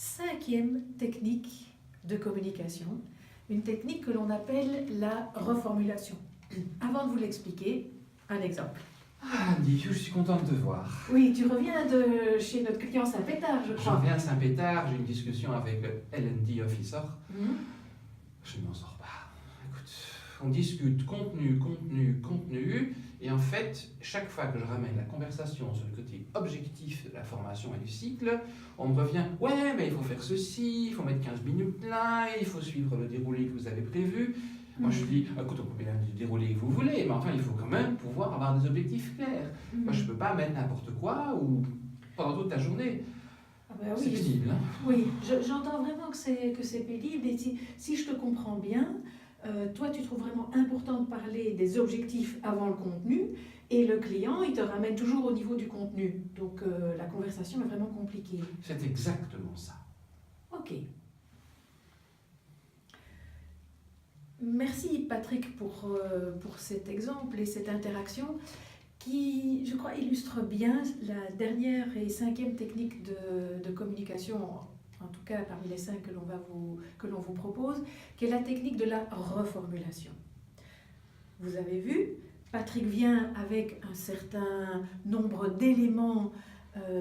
5e technique de communication, une technique que l'on appelle la reformulation. Avant de vous l'expliquer, un exemple. Ah, Andy, je suis content de te voir. Oui, tu reviens de chez notre client Saint-Pétard, je Je crois. reviens à Saint-Pétard, j'ai une discussion avec le L&D officer. Je ne m'en sors pas. Écoute, on discute contenu, et en fait, chaque fois que je ramène la conversation sur le côté objectif de la formation et du cycle, on me revient « Ouais, mais il faut faire ceci, il faut mettre 15 minutes là, il faut suivre le déroulé que vous avez prévu. » Moi, je dis, écoute, on peut bien le dérouler que vous voulez, mais enfin, il faut quand même pouvoir avoir des objectifs clairs. Moi, je ne peux pas mettre n'importe quoi ou pendant toute la journée. Ah ben oui, c'est pénible. Hein. Oui, j'entends vraiment que c'est pénible. Et si je te comprends bien, toi, tu trouves vraiment important de parler des objectifs avant le contenu, et le client, il te ramène toujours au niveau du contenu. Donc, la conversation est vraiment compliquée. C'est exactement ça. Ok. Merci Patrick pour cet exemple et cette interaction qui, je crois, illustre bien la dernière et 5e technique de communication, en tout cas parmi les 5 que l'on vous propose, qui est la technique de la reformulation. Vous avez vu, Patrick vient avec un certain nombre d'éléments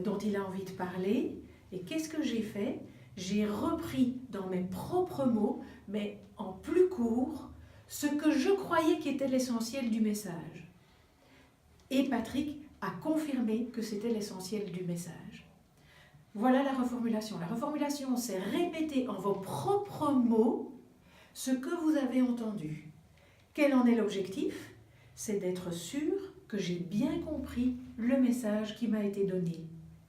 dont il a envie de parler, et qu'est-ce que j'ai fait ? J'ai repris dans mes propres mots, mais en plus court, ce que je croyais qui était l'essentiel du message. Et Patrick a confirmé que c'était l'essentiel du message. Voilà la reformulation. La reformulation, c'est répéter en vos propres mots ce que vous avez entendu. Quel en est l'objectif ? C'est d'être sûr que j'ai bien compris le message qui m'a été donné.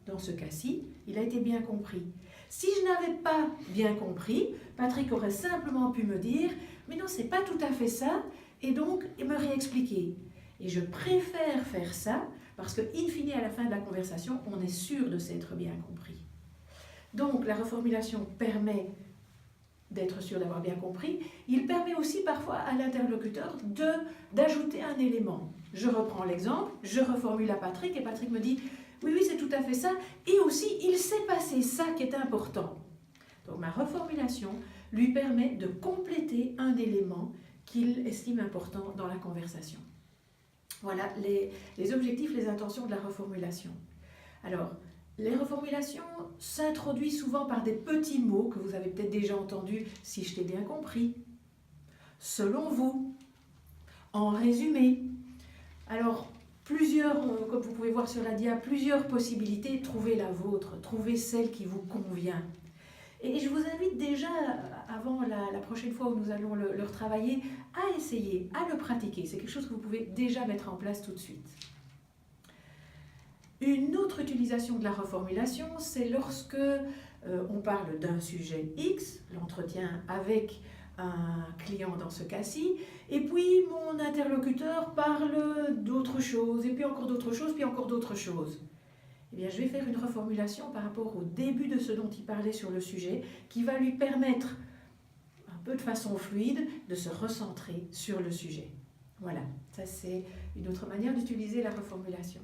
Dans ce cas-ci, il a été bien compris. Si je n'avais pas bien compris, Patrick aurait simplement pu me dire « mais non, c'est pas tout à fait ça » et donc me réexpliquer. Et je préfère faire ça parce que, in fine, à la fin de la conversation, on est sûr de s'être bien compris. Donc, la reformulation permet d'être sûr d'avoir bien compris. Il permet aussi parfois à l'interlocuteur d'ajouter un élément. Je reprends l'exemple, je reformule à Patrick et Patrick me dit « oui, c'est tout à fait ça » et aussi « il s'est passé ça qui est important ». Donc ma reformulation lui permet de compléter un élément qu'il estime important dans la conversation. Voilà les objectifs, les intentions de la reformulation. Alors, les reformulations s'introduisent souvent par des petits mots que vous avez peut-être déjà entendus, si je t'ai bien compris. Selon vous, en résumé. Alors, comme vous pouvez voir sur la dia, plusieurs possibilités, trouvez la vôtre, trouvez celle qui vous convient. Et je vous invite déjà, avant la prochaine fois où nous allons le retravailler, à essayer, à le pratiquer. C'est quelque chose que vous pouvez déjà mettre en place tout de suite. Une autre utilisation de la reformulation, c'est lorsque on parle d'un sujet X, l'entretien avec un client dans ce cas-ci, et puis mon interlocuteur parle d'autre chose, et puis encore d'autre chose, puis encore d'autre chose. Eh bien, je vais faire une reformulation par rapport au début de ce dont il parlait sur le sujet, qui va lui permettre, un peu de façon fluide, de se recentrer sur le sujet. Voilà, ça c'est une autre manière d'utiliser la reformulation.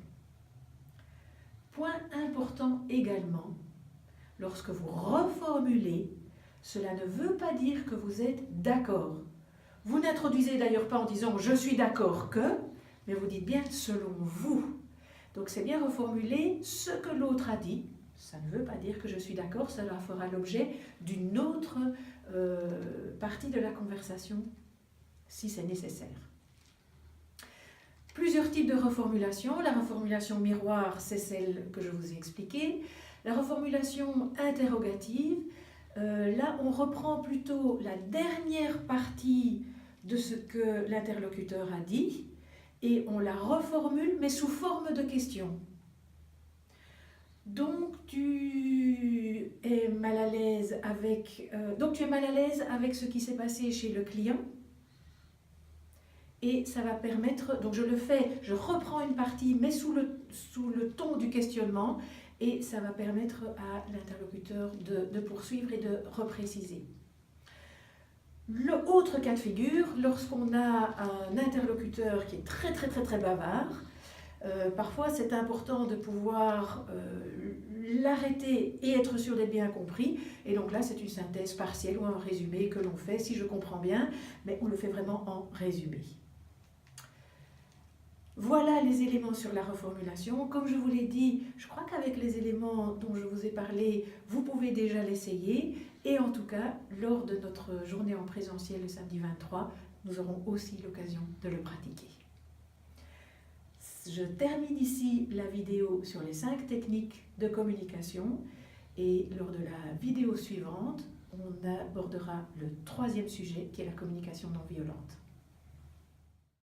Point important également, lorsque vous reformulez, cela ne veut pas dire que vous êtes d'accord. Vous n'introduisez d'ailleurs pas en disant « je suis d'accord que », mais vous dites bien « selon vous ». Donc c'est bien reformuler ce que l'autre a dit. Ça ne veut pas dire que je suis d'accord, cela fera l'objet d'une autre partie de la conversation, si c'est nécessaire. Plusieurs types de reformulation. La reformulation miroir, c'est celle que je vous ai expliquée. La reformulation interrogative, là on reprend plutôt la dernière partie de ce que l'interlocuteur a dit et on la reformule mais sous forme de question. Donc tu es mal à l'aise avec ce qui s'est passé chez le client. Et ça va permettre, donc je reprends une partie, mais sous le ton du questionnement, et ça va permettre à l'interlocuteur de poursuivre et de repréciser. L'autre cas de figure, lorsqu'on a un interlocuteur qui est très bavard, Parfois, c'est important de pouvoir l'arrêter et être sûr d'être bien compris. Et donc là, c'est une synthèse partielle ou un résumé que l'on fait, si je comprends bien, mais on le fait vraiment en résumé. Voilà les éléments sur la reformulation. Comme je vous l'ai dit, je crois qu'avec les éléments dont je vous ai parlé, vous pouvez déjà l'essayer. Et en tout cas, lors de notre journée en présentiel le samedi 23, nous aurons aussi l'occasion de le pratiquer. Je termine ici la vidéo sur les 5 techniques de communication et lors de la vidéo suivante, on abordera le 3e sujet qui est la communication non violente.